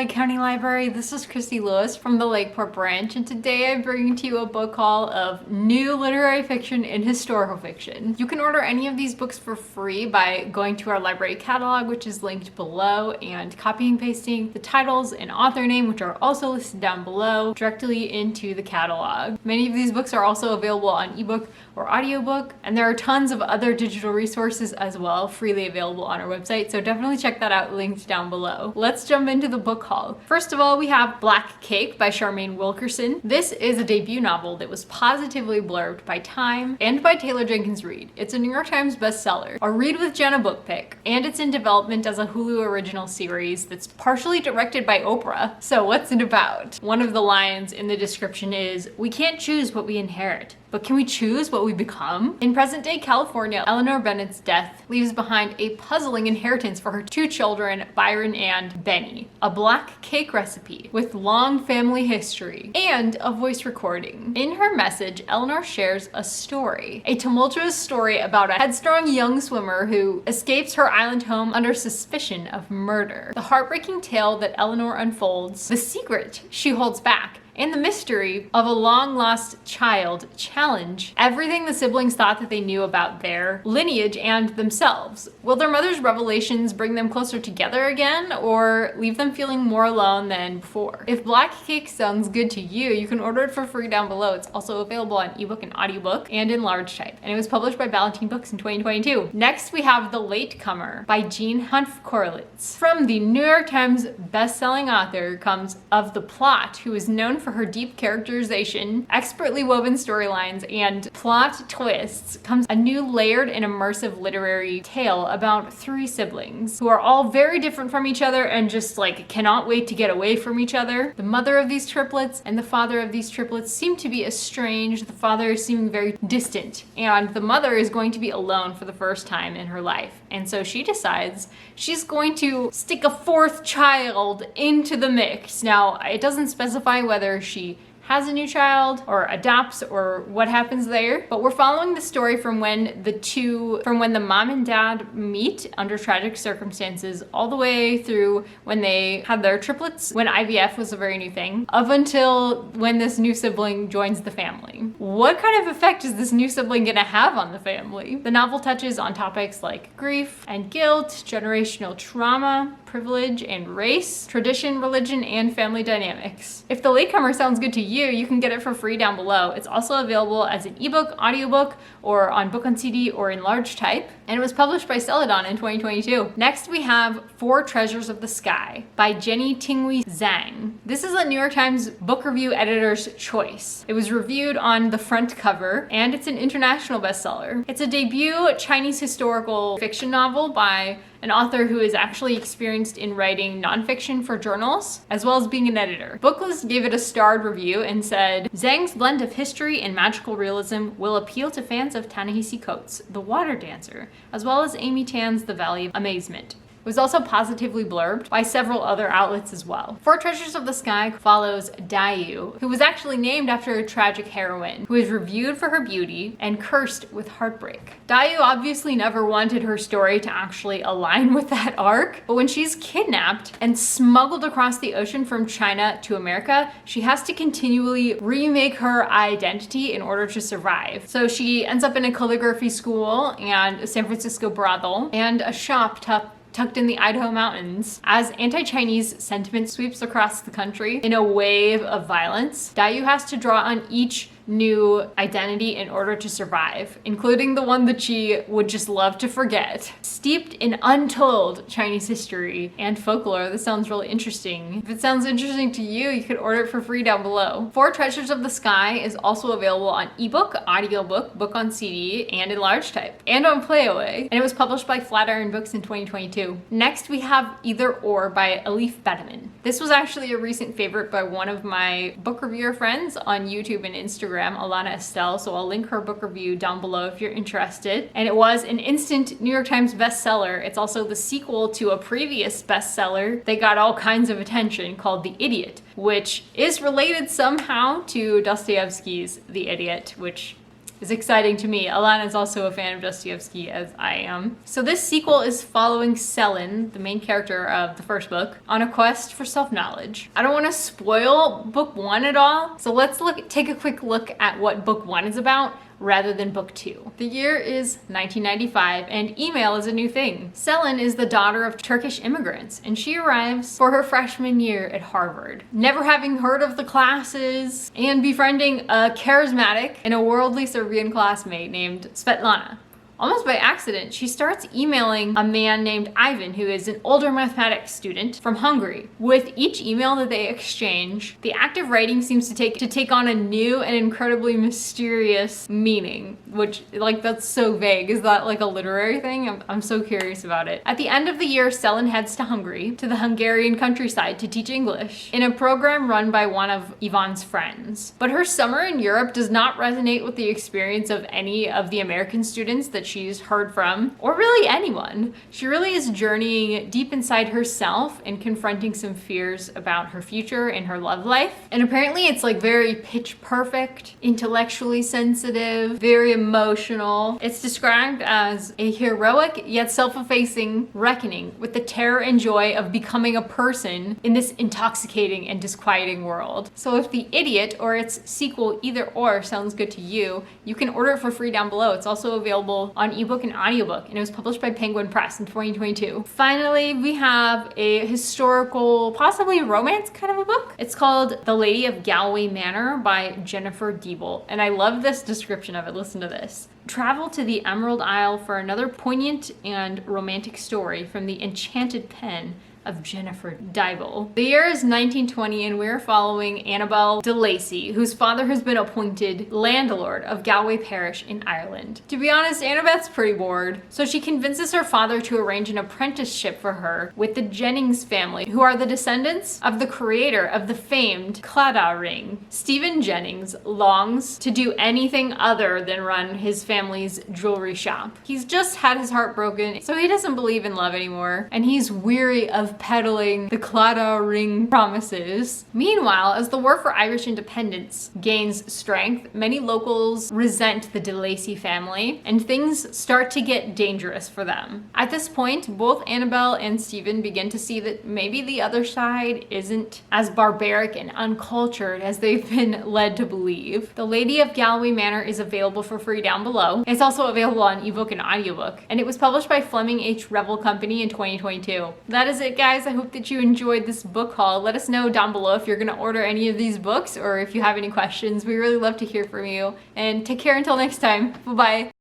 Lehigh County Library. This is Christy Lewis from the Lakeport branch, and today I bring to you a book haul of new literary fiction and historical fiction. You can order any of these books for free by going to our library catalog, which is linked below, and copying and pasting the titles and author name, which are also listed down below, directly into the catalog. Many of these books are also available on ebook or audiobook, and there are tons of other digital resources as well, freely available on our website, so definitely check that out, linked down below. Let's jump into the book haul. First of all, we have Black Cake by Charmaine Wilkerson. This is a debut novel that was positively blurbed by Time and by Taylor Jenkins Reid. It's a New York Times bestseller, a Read with Jenna book pick, and it's in development as a Hulu original series that's partially directed by Oprah. So what's it about? One of the lines in the description is, "We can't choose what we inherit, but can we choose what we become?" In present-day California, Eleanor Bennett's death leaves behind a puzzling inheritance for her two children, Byron and Benny. A black cake recipe with long family history and a voice recording. In her message, Eleanor shares a story. A tumultuous story about a headstrong young swimmer who escapes her island home under suspicion of murder. The heartbreaking tale that Eleanor unfolds, the secret she holds back, and the mystery of a long-lost child challenge everything the siblings thought that they knew about their lineage and themselves. Will their mother's revelations bring them closer together again, or leave them feeling more alone than before? If Black Cake sounds good to you, you can order it for free down below. It's also available on ebook and audiobook, and in large type. And it was published by Ballantine Books in 2022. Next, we have The Latecomer by Hanff Korelitz. From the New York Times best-selling author comes Of the Plot, who is known for her deep characterization, expertly woven storylines, and plot twists, comes a new layered and immersive literary tale about three siblings who are all very different from each other and just cannot wait to get away from each other. The mother of these triplets and the father of these triplets seem to be estranged. The father is seeming very distant, and the mother is going to be alone for the first time in her life. And so she decides she's going to stick a fourth child into the mix. Now, it doesn't specify whether she has a new child or adopts or what happens there, but we're following the story from when the mom and dad meet under tragic circumstances all the way through when they had their triplets, when IVF was a very new thing, up until when this new sibling joins the family. What kind of effect is this new sibling gonna have on the family? The novel touches on topics like grief and guilt, generational trauma, privilege and race, tradition, religion, and family dynamics. If The Latecomer sounds good to you, you can get it for free down below. It's also available as an ebook, audiobook, or on book on CD or in large type, and it was published by Celadon in 2022. Next, we have Four Treasures of the Sky by Tinghui Zhang. This is a New York Times book review editor's choice. It was reviewed on the front cover, and it's an international bestseller. It's a debut Chinese historical fiction novel by an author who is actually experienced in writing nonfiction for journals, as well as being an editor. Booklist gave it a starred review and said, "Zhang's blend of history and magical realism will appeal to fans of Ta-Nehisi Coates' The Water Dancer, as well as Amy Tan's The Valley of Amazement." It was also positively blurbed by several other outlets as well. Four Treasures of the Sky follows Daiyu, who was actually named after a tragic heroine who is revered for her beauty and cursed with heartbreak. Daiyu obviously never wanted her story to actually align with that arc, but when she's kidnapped and smuggled across the ocean from China to America, she has to continually remake her identity in order to survive. So she ends up in a calligraphy school and a San Francisco brothel and a shop tucked in the Idaho mountains. As anti-Chinese sentiment sweeps across the country in a wave of violence, Daiyu has to draw on each new identity in order to survive, including the one that she would just love to forget. Steeped in untold Chinese history and folklore, this sounds really interesting. If it sounds interesting to you, you could order it for free down below. Four Treasures of the Sky is also available on ebook, audiobook, book on CD, and in large type, and on Playaway, and it was published by Flatiron Books in 2022. Next, we have Either Or by Elif Batuman. This was actually a recent favorite by one of my book reviewer friends on YouTube and Instagram, Alana Estelle, so I'll link her book review down below if you're interested. And it was an instant New York Times bestseller. It's also the sequel to a previous bestseller that got all kinds of attention called The Idiot, which is related somehow to Dostoevsky's The Idiot, which is exciting to me. Alana is also a fan of Dostoevsky, as I am. So this sequel is following Selin, the main character of the first book, on a quest for self-knowledge. I don't want to spoil book 1 at all, so let's take a quick look at what book 1 is about rather than book 2. The year is 1995 and email is a new thing. Selin is the daughter of Turkish immigrants and she arrives for her freshman year at Harvard. Never having heard of the classes and befriending a charismatic and a worldly Serbian classmate named Svetlana. Almost by accident, she starts emailing a man named Ivan, who is an older mathematics student from Hungary. With each email that they exchange, the act of writing seems to take on a new and incredibly mysterious meaning, which, like, that's so vague. Is that like a literary thing? I'm so curious about it. At the end of the year, Selin heads to Hungary, to the Hungarian countryside, to teach English in a program run by one of Ivan's friends. But her summer in Europe does not resonate with the experience of any of the American students that she's heard from, or really anyone. She really is journeying deep inside herself and confronting some fears about her future and her love life. And apparently it's like very pitch perfect, intellectually sensitive, very emotional. It's described as a heroic yet self-effacing reckoning with the terror and joy of becoming a person in this intoxicating and disquieting world. So if The Idiot or its sequel Either Or sounds good to you, you can order it for free down below. It's also available on ebook and audiobook, and it was published by Penguin Press in 2022. Finally, we have a historical, possibly romance kind of a book. It's called The Lady of Galway Manor by Jennifer Deibel, and I love this description of it. Listen to this. Travel to the Emerald Isle for another poignant and romantic story from the enchanted pen of Jennifer Deibel. The year is 1920 and we're following Annabel de Lacy, whose father has been appointed landlord of Galway Parish in Ireland. To be honest, Annabeth's pretty bored, so she convinces her father to arrange an apprenticeship for her with the Jennings family, who are the descendants of the creator of the famed Claddagh ring. Stephen Jennings longs to do anything other than run his family's jewelry shop. He's just had his heart broken, so he doesn't believe in love anymore, and he's weary of peddling the Claddagh ring promises. Meanwhile, as the war for Irish independence gains strength, many locals resent the de Lacy family, and things start to get dangerous for them. At this point, both Annabel and Stephen begin to see that maybe the other side isn't as barbaric and uncultured as they've been led to believe. The Lady of Galway Manor is available for free down below. It's also available on ebook and audiobook, and it was published by Fleming H. Revel Company in 2022. That is it, guys. I hope that you enjoyed this book haul. Let us know down below if you're gonna order any of these books or if you have any questions. We really love to hear from you. And take care until next time. Bye-bye.